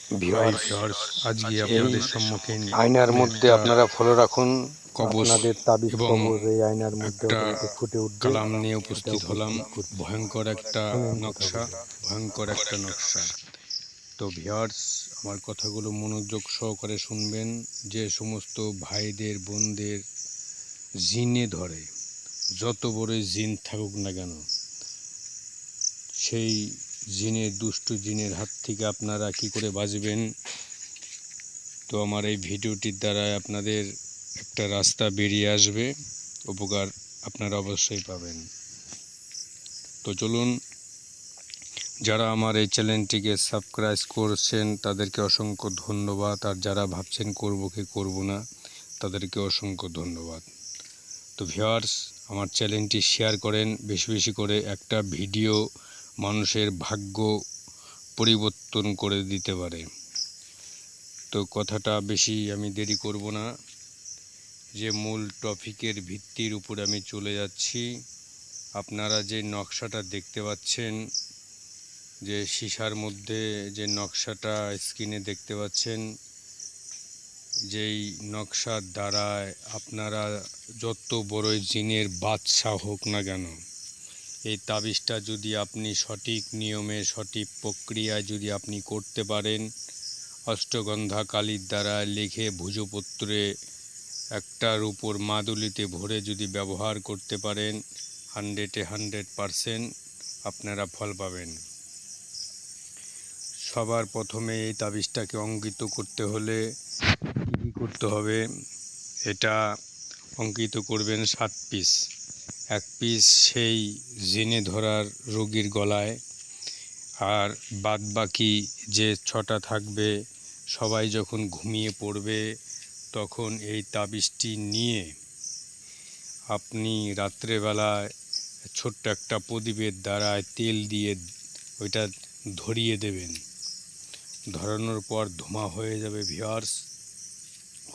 Viewers, আজকে আপনাদের সম্মুখে আয়নার মধ্যে একটা আপনারা ফলো রাখুন, কবচ আপনাদের তাবিজ এবং কবজ এই আয়নার মধ্যে একটা অটোমেটিক ফুটে উঠবে। কালাম নিয়ে এটা উপস্থিত হলাম। করছি, ভয়ঙ্কর একটা শুনুন নকশা, কথাগুলো। ভয়ঙ্কর একটা নকশা। তো ভিউয়ার্স, আমার কথাগুলো মনোযোগ সহকারে শুনবেন। যে সমস্ত ভাইদের বোনদের জিনে ধরে, যত বড় জিন থাকুক না কেন, সেই জিনের দুষ্টু জিনের হাত থেকে আপনারা কি করে বাঁচবেন, তো আমার এই ভিডিওটির দ্বারা আপনাদের একটা রাস্তা বেরিয়ে আসবে, উপকার আপনারা অবশ্যই পাবেন। তো চলুন, যারা আমার এই চ্যানেলটিকে সাবস্ক্রাইব করছেন তাদেরকে অসংখ্য ধন্যবাদ, আর যারা ভাবছেন করব কি করব না তাদেরকে অসংখ্য ধন্যবাদ। তো ভিউয়ার্স, আমার চ্যানেলটি শেয়ার করেন বেশি বেশি করে। একটা ভিডিও মানুষের ভাগ্য পরিবর্তন করে দিতে পারে। তো কথাটা বেশি আমি দেরি করব না, যে মূল টপিকের ভিত্তির উপর আমি চলে যাচ্ছি। আপনারা যে নকশাটা দেখতে পাচ্ছেন, যে সীসার মধ্যে যে নকশাটা স্ক্রিনে দেখতে পাচ্ছেন, যেই নকশার দ্বারায় আপনারা যত বড়ই জিনের বাদশা হোক না কেন, এই তাবিজটা যদি আপনি সঠিক নিয়মে সঠিক প্রক্রিয়ায় যদি আপনি করতে পারেন, অষ্টগন্ধা কালির দ্বারা লিখে ভুজপত্রে একটার উপর মাদুলিতে ভরে যদি ব্যবহার করতে পারেন, 100% আপনারা ফল পাবেন। সবার প্রথমে এই তাবিজটাকে অঙ্কিত করতে হলে কী করতে হবে, এটা অঙ্কিত করবেন 7 পিস। 1 পিস সেই জিনে ধরার রোগীর গলায়, আর বাদ বাকি যে 6টা থাকবে সবাই যখন ঘুমিয়ে পড়বে তখন এই তাবিজটি নিয়ে আপনি রাত্রেবেলায় ছোট্ট একটা প্রদীপের দ্বারায় তেল দিয়ে ওইটা ধরিয়ে দেবেন। ধরানোর পর ধোঁয়া হয়ে যাবে ভিউয়ার্স।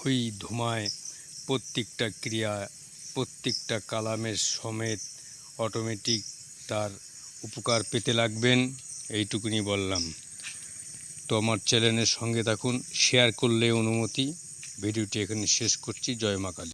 ওই ধোঁয়ায় প্রত্যেকটা ক্রিয়া, প্রত্যেকটা কালামের সমেত অটোমেটিক তার উপকার পেতে লাগবেন। এইটুকুনি বললাম। তো আমার চ্যানেলের সঙ্গে থাকুন, শেয়ার করলে অনুমতি। ভিডিওটি এখানে শেষ করছি। জয় মা কালী।